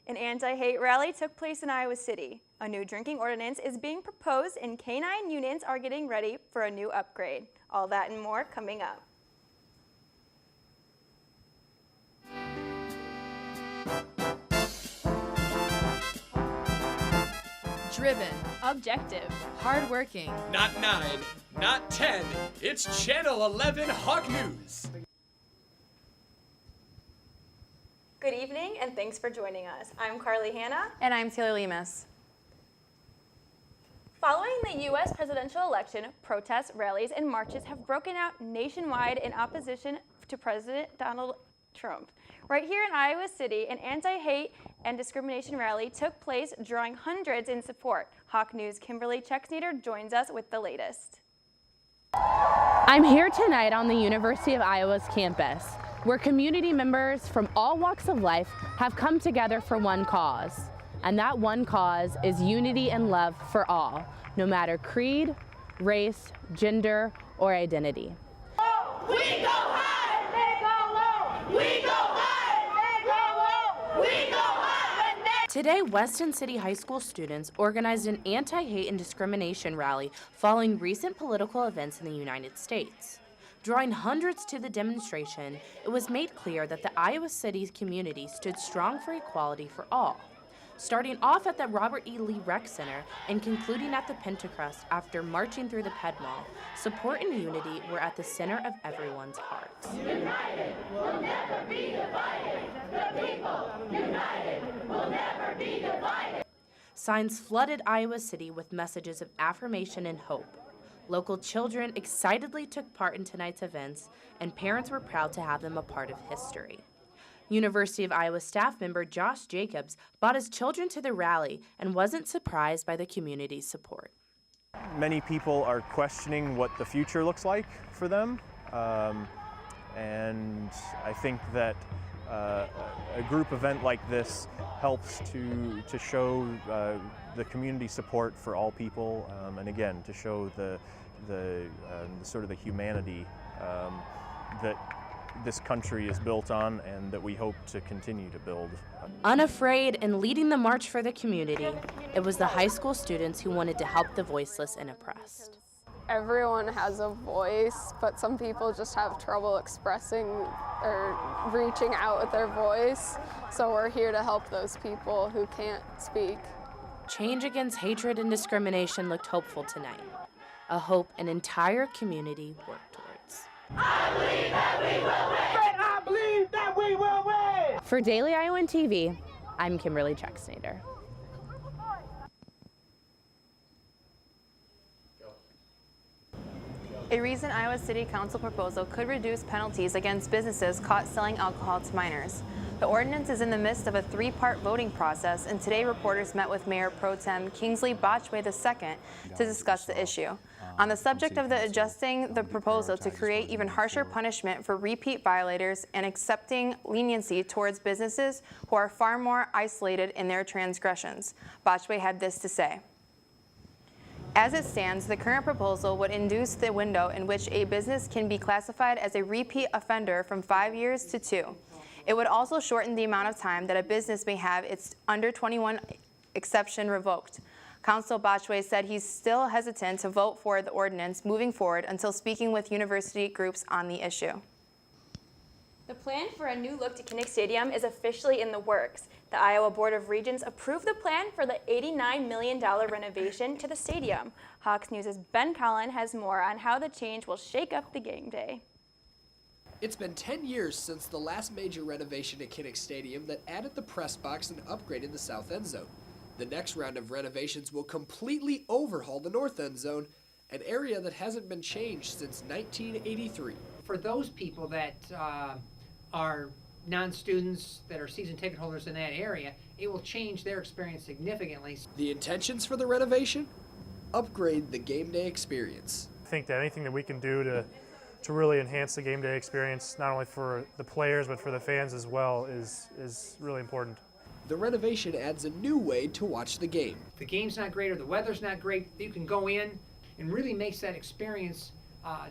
An anti-hate rally took place in Iowa City. A new drinking ordinance is being proposed and canine units are getting ready for a new upgrade. All that and more coming up. Driven, objective, hardworking. Not 9, not 10, it's Channel 11 Hawk News. Good evening and thanks for joining us. I'm Carley Hanna. And I'm Taylor Limas. Following the U.S. presidential election, protests, rallies, and marches have broken out nationwide in opposition to President Donald Trump. Right here in Iowa City, an anti-hate and discrimination rally took place, drawing hundreds in support. Hawk News' Kimberly Chexnader joins us with the latest. I'm here tonight on the University of Iowa's campus, where community members from all walks of life have come together for one cause. And that one cause is unity and love for all, no matter creed, race, gender, or identity. We go high, they go low. We go high, they go low. We go high. Today, Weston City High School students organized an anti-hate and discrimination rally following recent political events in the United States. Drawing hundreds to the demonstration, it was made clear that the Iowa City community stood strong for equality for all. Starting off at the Robert E. Lee Rec Center and concluding at the Pentecrest after marching through the Ped Mall, support and unity were at the center of everyone's hearts. United will never be divided. The people united will never be divided. Signs flooded Iowa City with messages of affirmation and hope. Local children excitedly took part in tonight's events, and parents were proud to have them a part of history. University of Iowa staff member Josh Jacobs brought his children to the rally and wasn't surprised by the community's support. Many people are questioning what the future looks like for them, and I think that a group event like this helps to show the community support for all people, and again to show the sort of the humanity that this country is built on and that we hope to continue to build. Unafraid and leading the march for the community, it was the high school students who wanted to help the voiceless and oppressed. Everyone has a voice, but some people just have trouble expressing or reaching out with their voice. So we're here to help those people who can't speak. Change against hatred and discrimination looked hopeful tonight, a hope an entire community worked towards. I believe that we will win. I believe that we will win. For Daily Iowan TV, I'm Kimberly Chexnader. A recent Iowa City Council proposal could reduce penalties against businesses caught selling alcohol to minors. The ordinance is in the midst of a three-part voting process, and today reporters met with Mayor Pro Tem Kingsley Botchway II to discuss the issue. On the subject of adjusting the proposal to create even harsher punishment for repeat violators and accepting leniency towards businesses who are far more isolated in their transgressions, Botchway had this to say. As it stands, the current proposal would induce the window in which a business can be classified as a repeat offender from 5 years to 2. It would also shorten the amount of time that a business may have its under 21 exception revoked. Council Botchway said he's still hesitant to vote for the ordinance moving forward until speaking with university groups on the issue. The plan for a new look to Kinnick Stadium is officially in the works. The Iowa Board of Regents approved the plan for the $89 million renovation to the stadium. Hawks News' Ben Colin has more on how the change will shake up the game day. It's been 10 years since the last major renovation at Kinnick Stadium that added the press box and upgraded the south end zone. The next round of renovations will completely overhaul the north end zone, an area that hasn't been changed since 1983. For those people that are non-students that are season ticket holders in that area, it will change their experience significantly. The intentions for the renovation? Upgrade the game day experience. I think that anything that we can do to really enhance the game day experience, not only for the players but for the fans as well, is really important. The renovation adds a new way to watch the game. If the game's not great or the weather's not great, you can go in and really makes that experience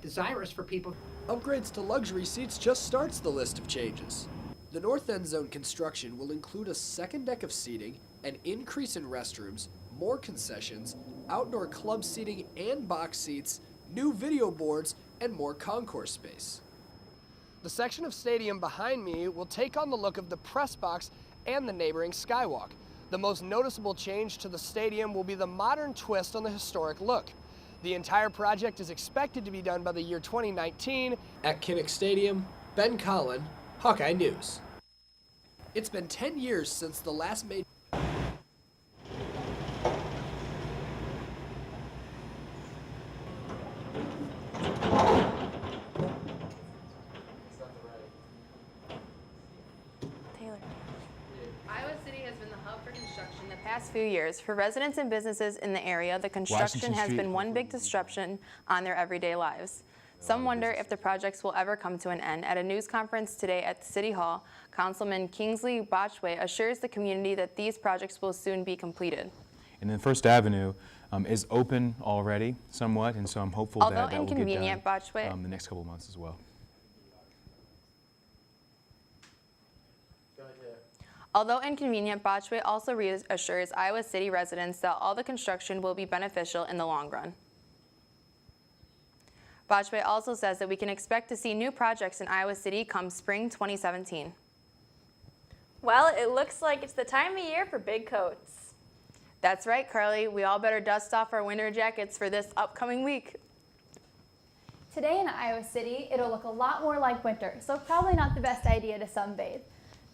desirous for people. Upgrades to luxury seats just starts the list of changes. The north end zone construction will include a second deck of seating, an increase in restrooms, more concessions, outdoor club seating and box seats, new video boards, and more concourse space. The section of stadium behind me will take on the look of the press box and the neighboring skywalk. The most noticeable change to the stadium will be the modern twist on the historic look. The entire project is expected to be done by the year 2019. At Kinnick Stadium, Ben Colin, Hawkeye News. It's been 10 years since the last major Iowa City has been the hub for construction the past few years. For residents and businesses in the area, the construction has been one big disruption on their everyday lives. Some wonder if the projects will ever come to an end. At a news conference today at City Hall, Councilman Kingsley Botchway assures the community that these projects will soon be completed. And then First Avenue is open already somewhat, and so I'm hopeful that will get done the next couple of months as well. Although inconvenient, Botchway also reassures Iowa City residents that all the construction will be beneficial in the long run. Botchway also says that we can expect to see new projects in Iowa City come spring 2017. Well, it looks like it's the time of year for big coats. That's right, Carly. We all better dust off our winter jackets for this upcoming week. Today in Iowa City, it'll look a lot more like winter, so probably not the best idea to sunbathe.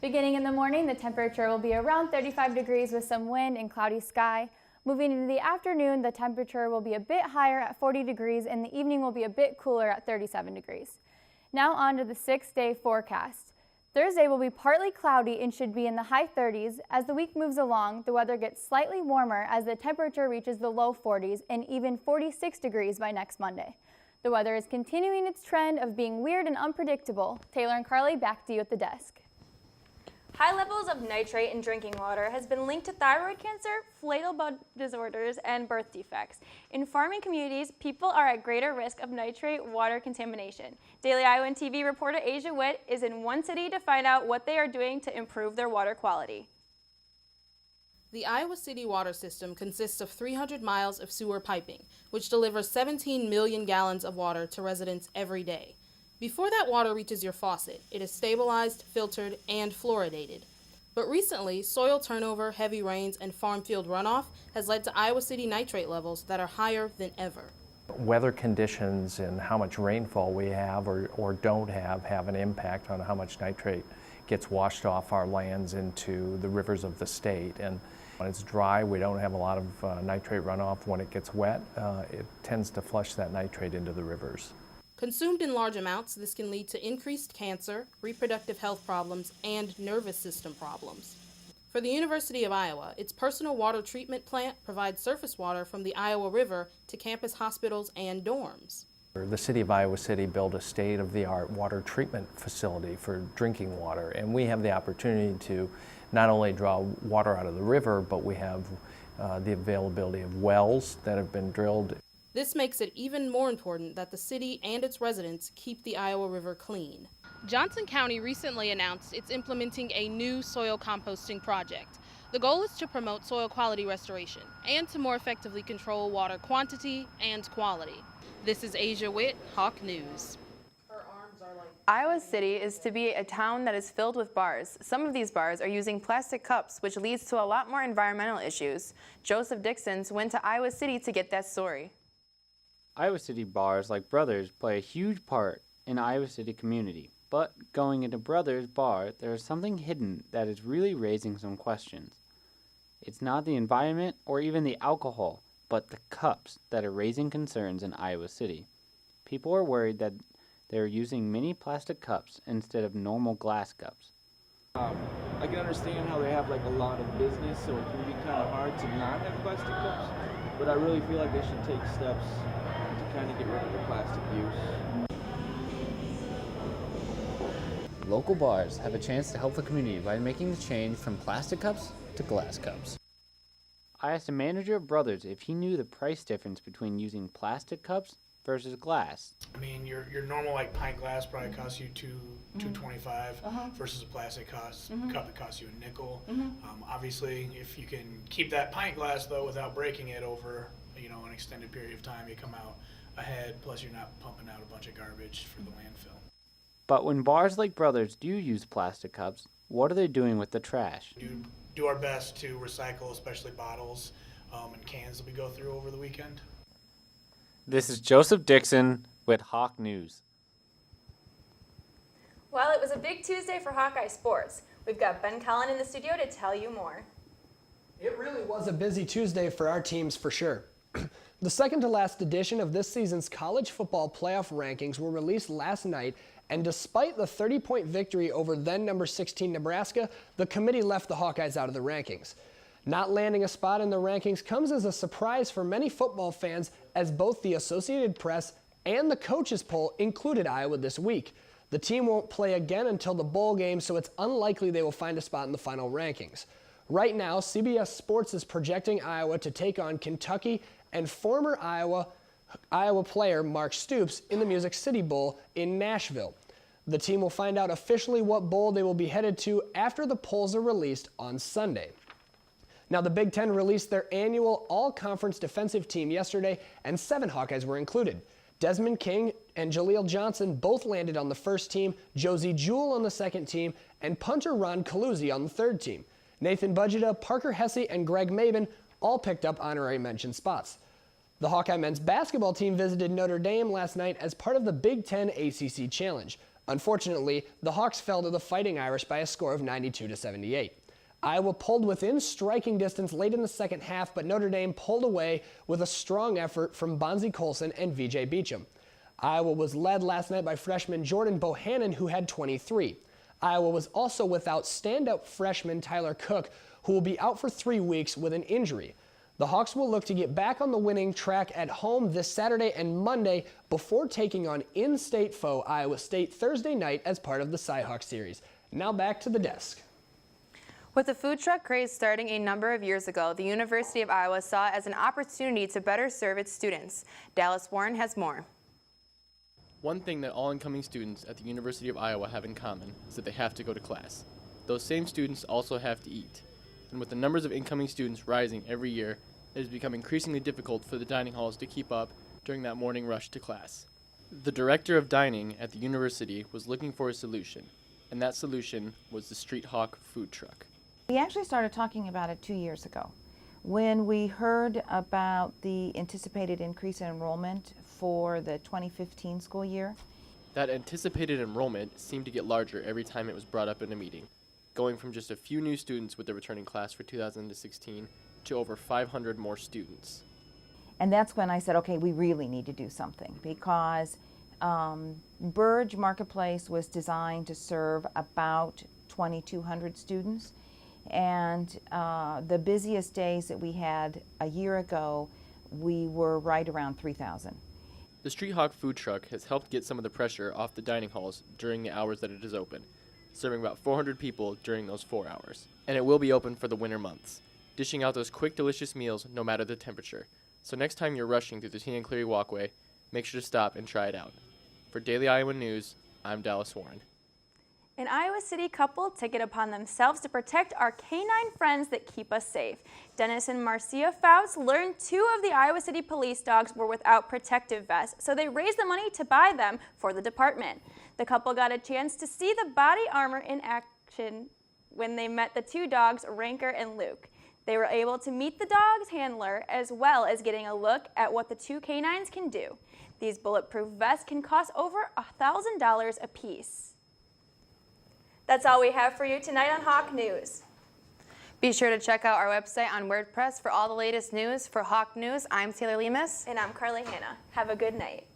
Beginning in the morning, the temperature will be around 35 degrees with some wind and cloudy sky. Moving into the afternoon, the temperature will be a bit higher at 40 degrees and the evening will be a bit cooler at 37 degrees. Now on to the 6-day forecast. Thursday will be partly cloudy and should be in the high 30s. As the week moves along, the weather gets slightly warmer as the temperature reaches the low 40s and even 46 degrees by next Monday. The weather is continuing its trend of being weird and unpredictable. Taylor and Carly, back to you at the desk. High levels of nitrate in drinking water has been linked to thyroid cancer, flatal bowel disorders, and birth defects. In farming communities, people are at greater risk of nitrate water contamination. Daily Iowan TV reporter Asia Witt is in one city to find out what they are doing to improve their water quality. The Iowa City water system consists of 300 miles of sewer piping, which delivers 17 million gallons of water to residents every day. Before that water reaches your faucet, it is stabilized, filtered, and fluoridated. But recently, soil turnover, heavy rains, and farm field runoff has led to Iowa City nitrate levels that are higher than ever. Weather conditions and how much rainfall we have or don't have an impact on how much nitrate gets washed off our lands into the rivers of the state. And when it's dry, we don't have a lot of nitrate runoff. When it gets wet, it tends to flush that nitrate into the rivers. Consumed in large amounts, this can lead to increased cancer, reproductive health problems, and nervous system problems. For the University of Iowa, its personal water treatment plant provides surface water from the Iowa River to campus hospitals and dorms. The City of Iowa City built a state-of-the-art water treatment facility for drinking water, and we have the opportunity to not only draw water out of the river, but we have the availability of wells that have been drilled. This makes it even more important that the city and its residents keep the Iowa River clean. Johnson County recently announced it's implementing a new soil composting project. The goal is to promote soil quality restoration and to more effectively control water quantity and quality. This is Asia Witt, Hawk News. Iowa City is to be a town that is filled with bars. Some of these bars are using plastic cups, which leads to a lot more environmental issues. Joseph Dickson went to Iowa City to get that story. Iowa City bars, like Brothers, play a huge part in the Iowa City community. But going into Brothers Bar, there is something hidden that is really raising some questions. It's not the environment or even the alcohol, but the cups that are raising concerns in Iowa City. People are worried that they're using mini plastic cups instead of normal glass cups. I can understand how they have like a lot of business, so it can be kind of hard to not have plastic cups, but I really feel like they should take steps to kind of get rid of the plastic use. Local bars have a chance to help the community by making the change from plastic cups to glass cups. I asked the manager of Brothers if he knew the price difference between using plastic cups versus glass? I mean, your normal like pint glass probably costs you $2.25 versus a plastic cup that costs you a nickel. Obviously, if you can keep that pint glass though without breaking it over an extended period of time, you come out ahead. Plus, you're not pumping out a bunch of garbage for the landfill. But when bars like Brothers do use plastic cups, what are they doing with the trash? Do our best to recycle, especially bottles and cans that we go through over the weekend. This is Joseph Dickson with Hawk News. Well, it was a big Tuesday for Hawkeye sports. We've got Ben Colin in the studio to tell you more. It really was a busy Tuesday for our teams for sure. The second to last edition of this season's college football playoff rankings were released last night, and despite the 30-point victory over then number 16 Nebraska, the committee left the Hawkeyes out of the rankings. Not landing a spot in the rankings comes as a surprise for many football fans, as both the Associated Press and the coaches poll included Iowa this week. The team won't play again until the bowl game, so it's unlikely they will find a spot in the final rankings. Right now, CBS Sports is projecting Iowa to take on Kentucky and former Iowa player Mark Stoops in the Music City Bowl in Nashville. The team will find out officially what bowl they will be headed to after the polls are released on Sunday. Now, the Big Ten released their annual all-conference defensive team yesterday, and 7 Hawkeyes were included. Desmond King and Jaleel Johnson both landed on the first team, Josie Jewell on the second team, and punter Ron Caluzzi on the third team. Nathan Budgeta, Parker Hesse, and Greg Maben all picked up honorary mention spots. The Hawkeye men's basketball team visited Notre Dame last night as part of the Big Ten ACC Challenge. Unfortunately, the Hawks fell to the Fighting Irish by a score of 92-78. Iowa pulled within striking distance late in the second half, but Notre Dame pulled away with a strong effort from Bonzi Colson and VJ Beecham. Iowa was led last night by freshman Jordan Bohannon, who had 23. Iowa was also without standout freshman Tyler Cook, who will be out for 3 weeks with an injury. The Hawks will look to get back on the winning track at home this Saturday and Monday before taking on in-state foe Iowa State Thursday night as part of the Cy-Hawk series. Now back to the desk. With the food truck craze starting a number of years ago, the University of Iowa saw it as an opportunity to better serve its students. Dallas Warren has more. One thing that all incoming students at the University of Iowa have in common is that they have to go to class. Those same students also have to eat. And with the numbers of incoming students rising every year, it has become increasingly difficult for the dining halls to keep up during that morning rush to class. The director of dining at the university was looking for a solution, and that solution was the Street Hawk food truck. We actually started talking about it 2 years ago when we heard about the anticipated increase in enrollment for the 2015 school year. That anticipated enrollment seemed to get larger every time it was brought up in a meeting, going from just a few new students with the returning class for 2016 to over 500 more students. And that's when I said, okay, we really need to do something, because Burge Marketplace was designed to serve about 2,200 students. And the busiest days that we had a year ago, we were right around 3,000. The Street Hawk food truck has helped get some of the pressure off the dining halls during the hours that it is open, serving about 400 people during those 4 hours. And it will be open for the winter months, dishing out those quick, delicious meals no matter the temperature. So next time you're rushing through the Teen and Cleary walkway, make sure to stop and try it out. For Daily Iowa News, I'm Dallas Warren. An Iowa City couple took it upon themselves to protect our canine friends that keep us safe. Dennis and Marcia Fouts learned 2 of the Iowa City police dogs were without protective vests, so they raised the money to buy them for the department. The couple got a chance to see the body armor in action when they met the 2 dogs, Ranker and Luke. They were able to meet the dog's handler as well as getting a look at what the 2 canines can do. These bulletproof vests can cost over $1,000 a piece. That's all we have for you tonight on Hawk News. Be sure to check out our website on WordPress for all the latest news. For Hawk News, I'm Taylor Limas. And I'm Carley Hanna. Have a good night.